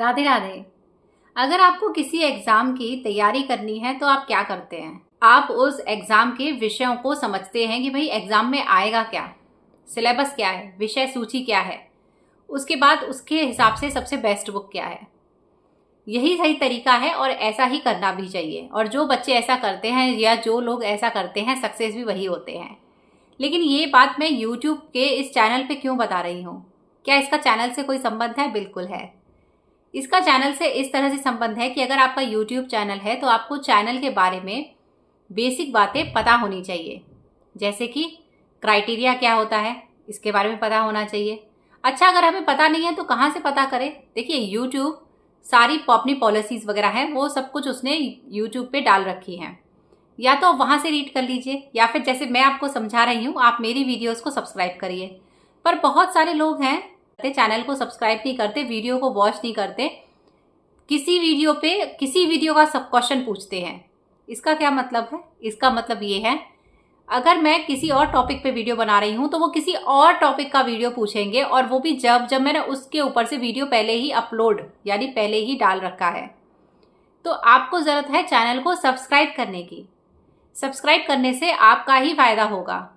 राधे राधे। अगर आपको किसी एग्जाम की तैयारी करनी है तो आप क्या करते हैं? आप उस एग्जाम के विषयों को समझते हैं कि भाई एग्जाम में आएगा क्या, सिलेबस क्या है, विषय सूची क्या है, उसके बाद उसके हिसाब से सबसे बेस्ट बुक क्या है। यही सही तरीका है और ऐसा ही करना भी चाहिए। और जो बच्चे ऐसा करते हैं या जो लोग ऐसा करते हैं सक्सेस भी वही होते हैं। लेकिन ये बात मैं YouTube के इस चैनल पे क्यों बता रही हूँ? क्या इसका चैनल से कोई संबंध है? बिल्कुल है। इसका चैनल से इस तरह से संबंध है कि अगर आपका YouTube चैनल है तो आपको चैनल के बारे में बेसिक बातें पता होनी चाहिए। जैसे कि क्राइटेरिया क्या होता है, इसके बारे में पता होना चाहिए। अच्छा, अगर हमें पता नहीं है तो कहाँ से पता करें? देखिए, YouTube सारी अपनी पॉलिसीज़ वगैरह हैं, वो सब कुछ उसने YouTube पे डाल रखी हैं। या तो वहाँ से रीड कर लीजिए, या फिर जैसे मैं आपको समझा रही हूँ, आप मेरी वीडियोज़ को सब्सक्राइब करिए। पर बहुत सारे लोग हैं चैनल को सब्सक्राइब नहीं करते, वीडियो को वॉच नहीं करते, किसी वीडियो का सब क्वेश्चन पूछते हैं। इसका क्या मतलब है? इसका मतलब ये है, अगर मैं किसी और टॉपिक पे वीडियो बना रही हूँ तो वो किसी और टॉपिक का वीडियो पूछेंगे, और वो भी जब मैंने उसके ऊपर से वीडियो पहले ही अपलोड यानी पहले ही डाल रखा है। तो आपको ज़रूरत है चैनल को सब्सक्राइब करने की। सब्सक्राइब करने से आपका ही फायदा होगा।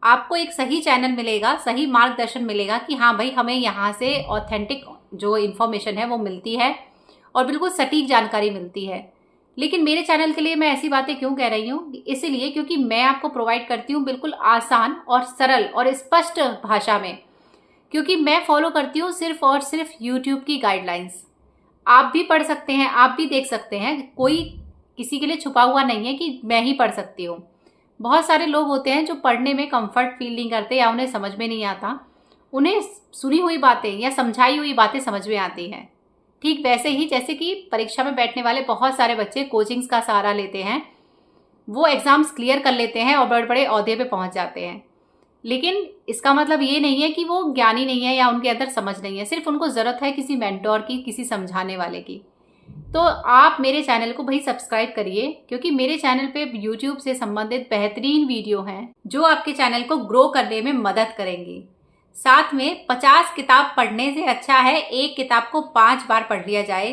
आपको एक सही चैनल मिलेगा, सही मार्गदर्शन मिलेगा कि हाँ भाई, हमें यहाँ से ऑथेंटिक जो इन्फॉर्मेशन है वो मिलती है और बिल्कुल सटीक जानकारी मिलती है। लेकिन मेरे चैनल के लिए मैं ऐसी बातें क्यों कह रही हूँ? इसीलिए क्योंकि मैं आपको प्रोवाइड करती हूँ बिल्कुल आसान और सरल और स्पष्ट भाषा में, क्योंकि मैं फॉलो करती हूँ सिर्फ और सिर्फ यूट्यूब की गाइडलाइंस। आप भी पढ़ सकते हैं, आप भी देख सकते हैं, कोई किसी के लिए छुपा हुआ नहीं है कि मैं ही पढ़ सकती हूँ। बहुत सारे लोग होते हैं जो पढ़ने में कंफर्ट फील नहीं करते या उन्हें समझ में नहीं आता, उन्हें सुनी हुई बातें या समझाई हुई बातें समझ में आती हैं। ठीक वैसे ही जैसे कि परीक्षा में बैठने वाले बहुत सारे बच्चे कोचिंग्स का सहारा लेते हैं, वो एग्ज़ाम्स क्लियर कर लेते हैं और बड़े बड़े ओहदे पे पहुंच जाते हैं। लेकिन इसका मतलब ये नहीं है कि वो ज्ञानी नहीं है या उनके अंदर समझ नहीं है, सिर्फ उनको ज़रूरत है किसी मेंटोर की, किसी समझाने वाले की। तो आप मेरे चैनल को भाई सब्सक्राइब करिए, क्योंकि मेरे चैनल पे YouTube से संबंधित बेहतरीन वीडियो हैं जो आपके चैनल को ग्रो करने में मदद करेंगी। साथ में 50 किताब पढ़ने से अच्छा है एक किताब को 5 बार पढ़ लिया जाए,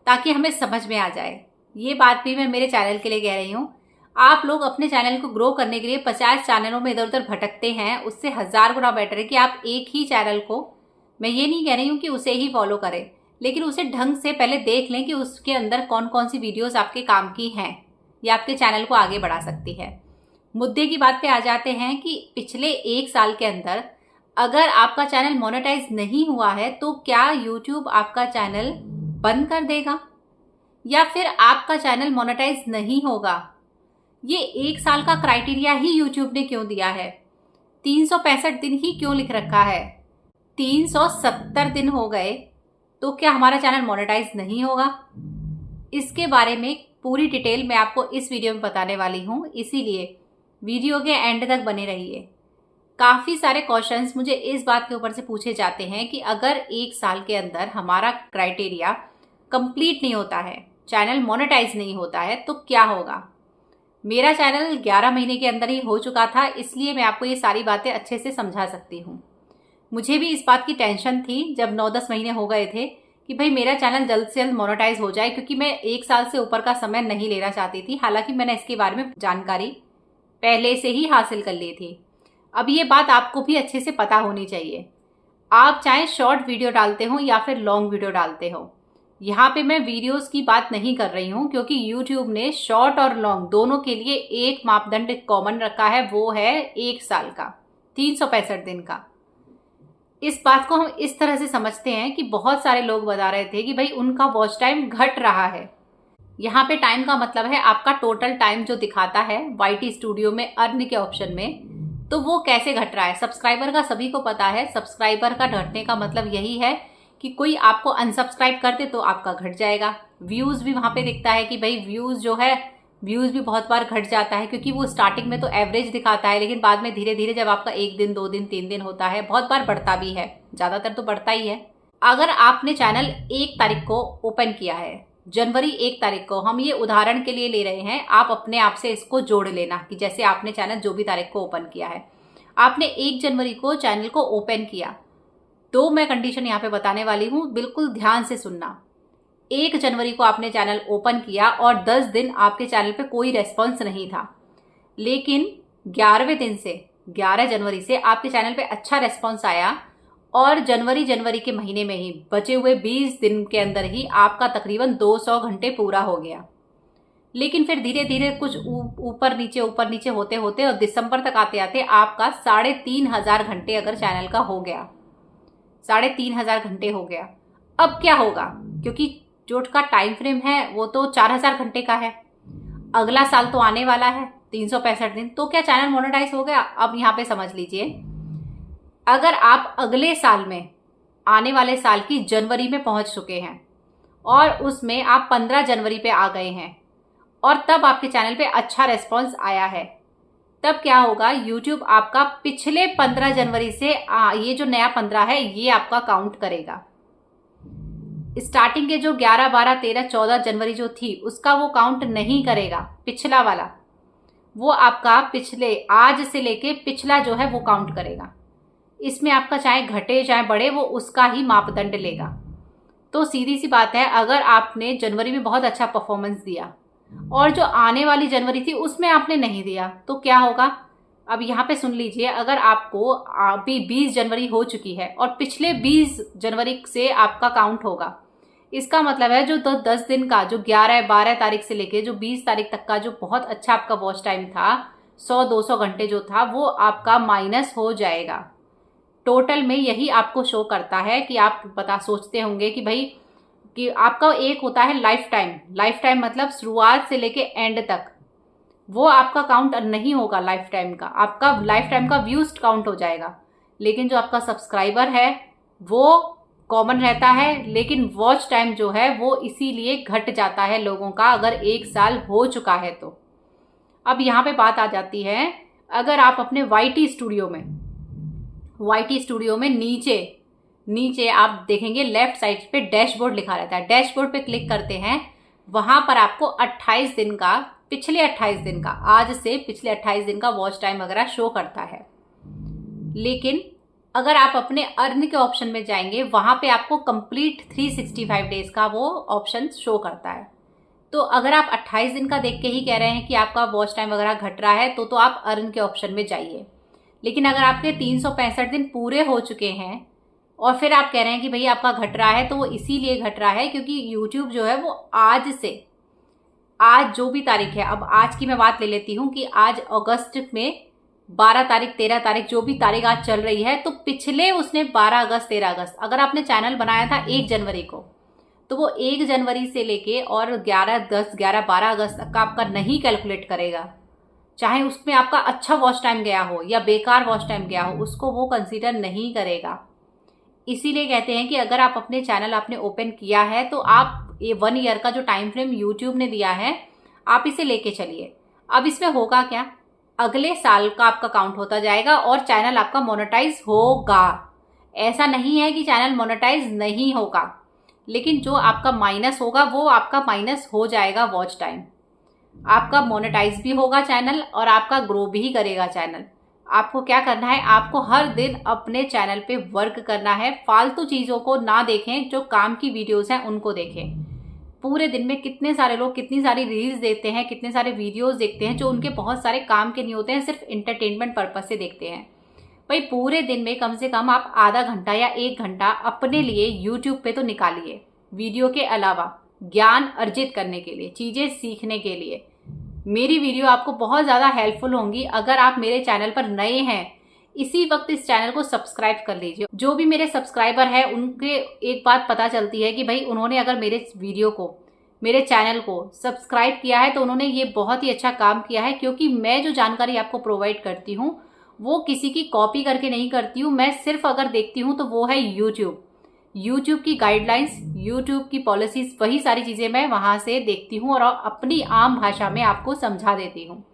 ताकि हमें समझ में आ जाए। ये बात भी मैं मेरे चैनल के लिए कह रही हूँ। आप लोग अपने चैनल को ग्रो करने के लिए 50 चैनलों में इधर उधर भटकते हैं, उससे 1000 गुना बेटर है कि आप एक ही चैनल को, मैं ये नहीं कह रही हूँ कि उसे ही फॉलो करें, लेकिन उसे ढंग से पहले देख लें कि उसके अंदर कौन कौन सी वीडियोस आपके काम की हैं या आपके चैनल को आगे बढ़ा सकती है। मुद्दे की बात पे आ जाते हैं कि पिछले 1 साल के अंदर अगर आपका चैनल मोनेटाइज नहीं हुआ है तो क्या YouTube आपका चैनल बंद कर देगा या फिर आपका चैनल मोनेटाइज नहीं होगा? ये 1 साल का क्राइटेरिया ही YouTube ने क्यों दिया है? 365 दिन ही क्यों लिख रखा है? 370 दिन हो गए तो क्या हमारा चैनल मोनेटाइज नहीं होगा? इसके बारे में पूरी डिटेल मैं आपको इस वीडियो में बताने वाली हूँ, इसीलिए वीडियो के एंड तक बने रहिए। काफ़ी सारे क्वेश्चंस मुझे इस बात के ऊपर से पूछे जाते हैं कि अगर 1 साल के अंदर हमारा क्राइटेरिया कंप्लीट नहीं होता है, चैनल मोनेटाइज नहीं होता है, तो क्या होगा? मेरा चैनल 11 महीने के अंदर ही हो चुका था, इसलिए मैं आपको ये सारी बातें अच्छे से समझा सकती हूँ। मुझे भी इस बात की टेंशन थी जब 9-10 महीने हो गए थे कि भाई मेरा चैनल जल्द से जल्द मोनेटाइज हो जाए, क्योंकि मैं 1 साल से ऊपर का समय नहीं लेना चाहती थी। हालांकि मैंने इसके बारे में जानकारी पहले से ही हासिल कर ली थी। अब ये बात आपको भी अच्छे से पता होनी चाहिए। आप चाहे शॉर्ट वीडियो डालते हो या फिर लॉन्ग वीडियो डालते हो, यहाँ पे मैं वीडियोस की बात नहीं कर रही हूँ, क्योंकि YouTube ने शॉर्ट और लॉन्ग दोनों के लिए एक मापदंड कॉमन रखा है, वो है 1 साल का, 365 दिन का। इस बात को हम इस तरह से समझते हैं कि बहुत सारे लोग बता रहे थे कि भाई उनका वॉच टाइम घट रहा है। यहाँ पे टाइम का मतलब है आपका टोटल टाइम जो दिखाता है YT स्टूडियो में अर्न के ऑप्शन में, तो वो कैसे घट रहा है। सब्सक्राइबर का सभी को पता है, सब्सक्राइबर का घटने का मतलब यही है कि कोई आपको अनसब्सक्राइब कर दे तो आपका घट जाएगा। व्यूज़ भी वहाँ पे दिखता है कि भाई व्यूज़ जो है, व्यूज़ भी बहुत बार घट जाता है, क्योंकि वो स्टार्टिंग में तो एवरेज दिखाता है, लेकिन बाद में धीरे धीरे जब आपका 1 दिन 2 दिन 3 दिन होता है, बहुत बार बढ़ता भी है, ज़्यादातर तो बढ़ता ही है। अगर आपने चैनल 1 तारीख को ओपन किया है, जनवरी 1 तारीख को, हम ये उदाहरण के लिए ले रहे हैं, आप अपने आप से इसको जोड़ लेना कि जैसे आपने चैनल जो भी तारीख को ओपन किया है, आपने 1 जनवरी को चैनल को ओपन किया, तो मैं कंडीशन यहाँ पे बताने वाली हूँ, बिल्कुल ध्यान से सुनना। 1 जनवरी को आपने चैनल ओपन किया और 10 दिन आपके चैनल पे कोई रेस्पॉन्स नहीं था, लेकिन 11वें दिन से 11 जनवरी से आपके चैनल पे अच्छा रेस्पॉन्स आया और जनवरी के महीने में ही बचे हुए 20 दिन के अंदर ही आपका तकरीबन 200 घंटे पूरा हो गया। लेकिन फिर धीरे धीरे कुछ ऊपर नीचे होते होते और दिसंबर तक आते आते आपका 3,500 घंटे अगर चैनल का हो गया, 3,500 घंटे हो गया। अब क्या होगा, क्योंकि जो का टाइम फ्रेम है वो तो 4,000 घंटे का है, अगला साल तो आने वाला है 365 दिन, तो क्या चैनल मोनेटाइज हो गया? अब यहाँ पे समझ लीजिए, अगर आप अगले साल में, आने वाले साल की जनवरी में पहुंच चुके हैं और उसमें आप 15 जनवरी पे आ गए हैं और तब आपके चैनल पे अच्छा रेस्पॉन्स आया है, तब क्या होगा, यूट्यूब आपका पिछले 15 जनवरी से ये जो नया 15 है ये आपका काउंट करेगा। स्टार्टिंग के जो 11, 12, 13, 14 जनवरी जो थी उसका वो काउंट नहीं करेगा, पिछला वाला वो आपका पिछले आज से लेके पिछला जो है वो काउंट करेगा। इसमें आपका चाहे घटे चाहे बढ़े वो उसका ही मापदंड लेगा। तो सीधी सी बात है, अगर आपने जनवरी में बहुत अच्छा परफॉर्मेंस दिया और जो आने वाली जनवरी थी उसमें आपने नहीं दिया तो क्या होगा? अब यहाँ पे सुन लीजिए, अगर आपको अभी 20 जनवरी हो चुकी है और पिछले 20 जनवरी से आपका काउंट होगा, इसका मतलब है जो 10 दिन का, जो 11, 12 तारीख से लेके जो 20 तारीख तक का जो बहुत अच्छा आपका वॉच टाइम था, 100-200 घंटे जो था, वो आपका माइनस हो जाएगा। टोटल में यही आपको शो करता है कि आप सोचते होंगे कि भाई कि आपका एक होता है लाइफ टाइम मतलब शुरुआत से लेके एंड तक, वो आपका काउंट नहीं होगा लाइफ टाइम का, आपका लाइफ टाइम का व्यूज काउंट हो जाएगा। लेकिन जो आपका सब्सक्राइबर है वो कॉमन रहता है, लेकिन वॉच टाइम जो है वो इसीलिए घट जाता है लोगों का, अगर 1 साल हो चुका है तो। अब यहाँ पे बात आ जाती है, अगर आप अपने वाईटी स्टूडियो में नीचे आप देखेंगे लेफ्ट साइड पे डैशबोर्ड लिखा रहता है, डैशबोर्ड पे क्लिक करते हैं, वहां पर आपको 28 दिन का, पिछले 28 दिन का, आज से पिछले 28 दिन का वॉच टाइम वगैरह शो करता है। लेकिन अगर आप अपने अर्न के ऑप्शन में जाएंगे, वहां पे आपको कंप्लीट 365 डेज का वो ऑप्शन शो करता है। तो अगर आप 28 दिन का देख के ही कह रहे हैं कि आपका वॉच टाइम वगैरह घट रहा है तो आप अर्न के ऑप्शन में जाइए। लेकिन अगर आपके 365 दिन पूरे हो चुके हैं और फिर आप कह रहे हैं कि भई आपका घट रहा है, तो वो इसीलिए घट रहा है क्योंकि यूट्यूब जो है वो आज जो भी तारीख है, अब आज की मैं बात ले लेती हूँ कि आज अगस्त में 12 तारीख 13 तारीख जो भी तारीख आज चल रही है, तो पिछले उसने 12 अगस्त 13 अगस्त, अगर आपने चैनल बनाया था 1 जनवरी को, तो वो 1 जनवरी से लेके और 11, 10, 11, 12 अगस्त तक का आपका नहीं कैलकुलेट करेगा। चाहे उसमें आपका अच्छा वॉच टाइम गया हो या बेकार वॉच टाइम गया हो, उसको वो कंसीडर नहीं करेगा। इसीलिए कहते हैं कि अगर आप अपने चैनल आपने ओपन किया है तो आप ये 1 ईयर का जो टाइम फ्रेम यूट्यूब ने दिया है आप इसे लेके चलिए। अब इसमें होगा क्या, अगले साल का आपका काउंट होता जाएगा और चैनल आपका मोनेटाइज होगा। ऐसा नहीं है कि चैनल मोनेटाइज नहीं होगा, लेकिन जो आपका माइनस होगा वो आपका माइनस हो जाएगा वॉच टाइम। आपका मोनेटाइज भी होगा चैनल और आपका ग्रो भी करेगा चैनल। आपको क्या करना है, आपको हर दिन अपने चैनल पे वर्क करना है, फालतू चीज़ों को ना देखें, जो काम की वीडियोस हैं उनको देखें। पूरे दिन में कितने सारे लोग कितनी सारी रील्स देखते हैं, कितने सारे वीडियोस देखते हैं जो उनके बहुत सारे काम के नहीं होते हैं, सिर्फ इंटरटेनमेंट पर्पस से देखते हैं। भाई पूरे दिन में कम से कम आप आधा घंटा या 1 घंटा अपने लिए यूट्यूब पे तो निकालिए, वीडियो के अलावा ज्ञान अर्जित करने के लिए, चीज़ें सीखने के लिए। मेरी वीडियो आपको बहुत ज़्यादा हेल्पफुल होंगी। अगर आप मेरे चैनल पर नए हैं, इसी वक्त इस चैनल को सब्सक्राइब कर लीजिए। जो भी मेरे सब्सक्राइबर हैं उनके एक बात पता चलती है कि भाई उन्होंने अगर मेरे वीडियो को, मेरे चैनल को सब्सक्राइब किया है तो उन्होंने ये बहुत ही अच्छा काम किया है, क्योंकि मैं जो जानकारी आपको प्रोवाइड करती हूँ वो किसी की कॉपी करके नहीं करती हूँ। मैं सिर्फ अगर देखती हूँ तो वो है यूट्यूब की गाइडलाइंस, यूट्यूब की पॉलिसीज, वही सारी चीज़ें मैं वहाँ से देखती हूँ और अपनी आम भाषा में आपको समझा देती हूँ।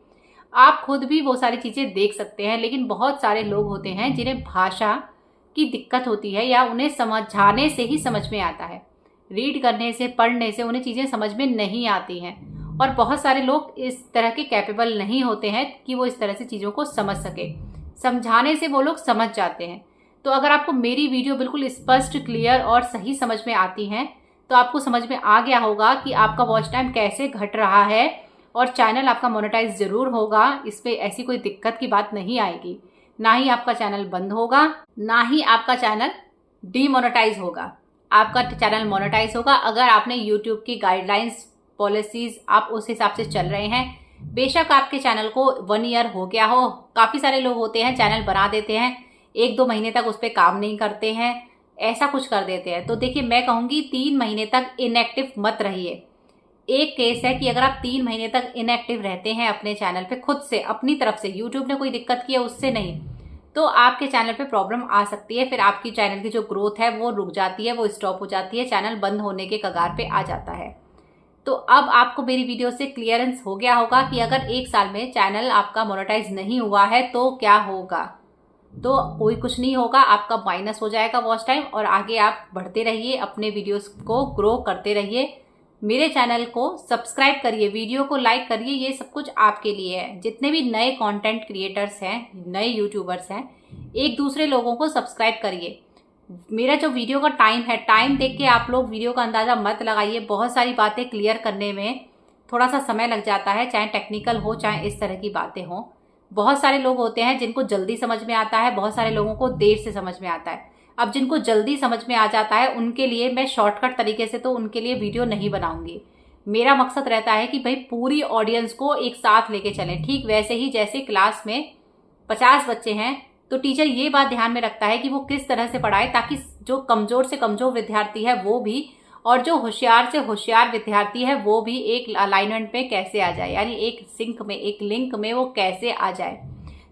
आप खुद भी वो सारी चीज़ें देख सकते हैं, लेकिन बहुत सारे लोग होते हैं जिन्हें भाषा की दिक्कत होती है या उन्हें समझाने से ही समझ में आता है, रीड करने से, पढ़ने से उन्हें चीज़ें समझ में नहीं आती हैं। और बहुत सारे लोग इस तरह के कैपेबल नहीं होते हैं कि वो इस तरह से चीज़ों को समझ सके, समझाने से वो लोग समझ जाते हैं। तो अगर आपको मेरी वीडियो बिल्कुल स्पष्ट, क्लियर और सही समझ में आती हैं तो आपको समझ में आ गया होगा कि आपका वॉच टाइम कैसे घट रहा है और चैनल आपका मोनेटाइज जरूर होगा। इस पे ऐसी कोई दिक्कत की बात नहीं आएगी। ना ही आपका चैनल बंद होगा, ना ही आपका चैनल डीमोनेटाइज होगा। आपका चैनल मोनेटाइज होगा अगर आपने यूट्यूब की गाइडलाइंस, पॉलिसीज आप उस हिसाब से चल रहे हैं। बेशक आपके चैनल को 1 ईयर हो गया हो, काफ़ी सारे लोग होते हैं चैनल बना देते हैं, 1-2 महीने तक उस पर काम नहीं करते हैं, ऐसा कुछ कर देते हैं। तो देखिए, मैं कहूँगी 3 महीने तक इनएक्टिव मत रहिए। एक केस है कि अगर आप 3 महीने तक इनएक्टिव रहते हैं अपने चैनल पे, खुद से अपनी तरफ से, यूट्यूब ने कोई दिक्कत की है उससे नहीं, तो आपके चैनल पे प्रॉब्लम आ सकती है। फिर आपकी चैनल की जो ग्रोथ है वो रुक जाती है, वो स्टॉप हो जाती है, चैनल बंद होने के कगार पे आ जाता है। तो अब आपको मेरी वीडियो से क्लियरेंस हो गया होगा कि अगर 1 साल में चैनल आपका मोनेटाइज नहीं हुआ है तो क्या होगा। तो कोई कुछ नहीं होगा, आपका माइनस हो जाएगा वॉच टाइम और आगे आप बढ़ते रहिए, अपने वीडियोस को ग्रो करते रहिए। मेरे चैनल को सब्सक्राइब करिए, वीडियो को लाइक करिए, ये सब कुछ आपके लिए है। जितने भी नए कंटेंट क्रिएटर्स हैं, नए यूट्यूबर्स हैं, एक दूसरे लोगों को सब्सक्राइब करिए। मेरा जो वीडियो का टाइम है, टाइम देख के आप लोग वीडियो का अंदाज़ा मत लगाइए। बहुत सारी बातें क्लियर करने में थोड़ा सा समय लग जाता है, चाहे टेक्निकल हो चाहे इस तरह की बातें हों। बहुत सारे लोग होते हैं जिनको जल्दी समझ में आता है, बहुत सारे लोगों को देर से समझ में आता है। अब जिनको जल्दी समझ में आ जाता है उनके लिए मैं शॉर्टकट तरीके से तो उनके लिए वीडियो नहीं बनाऊंगी। मेरा मकसद रहता है कि भाई पूरी ऑडियंस को एक साथ लेके चलें। ठीक वैसे ही जैसे क्लास में 50 बच्चे हैं तो टीचर ये बात ध्यान में रखता है कि वो किस तरह से पढ़ाए ताकि जो कमजोर से कमजोर विद्यार्थी है वो भी, और जो होशियार से होशियार विद्यार्थी है वो भी एक अलाइनमेंट में कैसे आ जाए, यानी एक सिंक में, एक लिंक में वो कैसे आ जाए।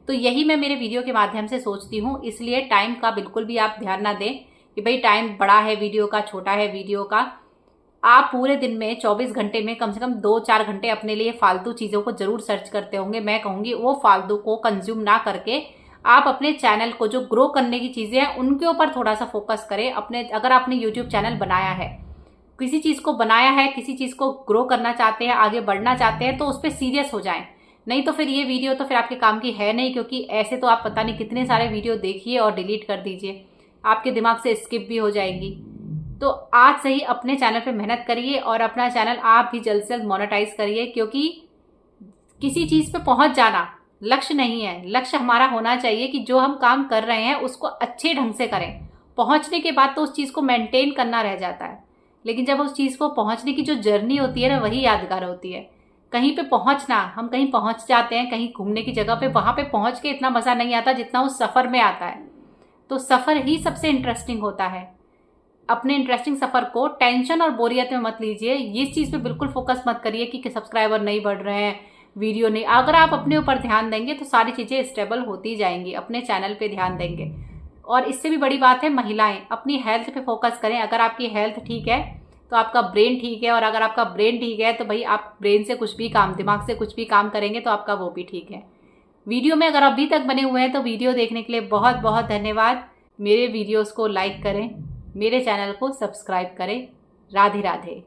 तो यही मैं मेरे वीडियो के माध्यम से सोचती हूँ। इसलिए टाइम का बिल्कुल भी आप ध्यान ना दें कि भाई टाइम बड़ा है वीडियो का, छोटा है वीडियो का। आप पूरे दिन में 24 घंटे में कम से कम 2-4 घंटे अपने लिए फालतू चीज़ों को जरूर सर्च करते होंगे। मैं कहूँगी वो फालतू को कंज्यूम ना करके आप अपने चैनल को, जो ग्रो करने की चीज़ें हैं उनके ऊपर थोड़ा सा फोकस करें। अगर आपने यूट्यूब चैनल बनाया है, किसी चीज़ को बनाया है, किसी चीज़ को ग्रो करना चाहते हैं, आगे बढ़ना चाहते हैं, तो उस पर सीरियस हो जाएं। नहीं तो फिर ये वीडियो तो फिर आपके काम की है नहीं, क्योंकि ऐसे तो आप पता नहीं कितने सारे वीडियो देखिए और डिलीट कर दीजिए, आपके दिमाग से स्किप भी हो जाएंगी। तो आज से ही अपने चैनल पे मेहनत करिए और अपना चैनल आप भी जल्द से जल्द मोनेटाइज करिए, क्योंकि किसी चीज़ पे पहुंच जाना लक्ष्य नहीं है। लक्ष्य हमारा होना चाहिए कि जो हम काम कर रहे हैं उसको अच्छे ढंग से करें। पहुंचने के बाद तो उस चीज़ को मेंटेन करना रह जाता है, लेकिन जब उस चीज़ को पहुंचने की जो जर्नी होती है ना, वही यादगार होती है। कहीं पे पहुंचना, हम कहीं पहुंच जाते हैं कहीं घूमने की जगह पे, वहां पे पहुंच के इतना मज़ा नहीं आता जितना उस सफ़र में आता है। तो सफ़र ही सबसे इंटरेस्टिंग होता है। अपने इंटरेस्टिंग सफ़र को टेंशन और बोरियत में मत लीजिए। इस चीज़ पे बिल्कुल फोकस मत करिए कि सब्सक्राइबर नहीं बढ़ रहे हैं, वीडियो नहीं। अगर आप अपने ऊपर ध्यान देंगे तो सारी चीज़ें स्टेबल होती जाएंगी। अपने चैनल पे ध्यान देंगे। और इससे भी बड़ी बात है, महिलाएं अपनी हेल्थ पे फोकस करें। अगर आपकी हेल्थ ठीक है तो आपका ब्रेन ठीक है, और अगर आपका ब्रेन ठीक है तो भाई आप ब्रेन से कुछ भी काम, दिमाग से कुछ भी काम करेंगे तो आपका वो भी ठीक है। वीडियो में अगर अभी तक बने हुए हैं तो वीडियो देखने के लिए बहुत बहुत धन्यवाद। मेरे वीडियोस को लाइक करें, मेरे चैनल को सब्सक्राइब करें। राधे राधे।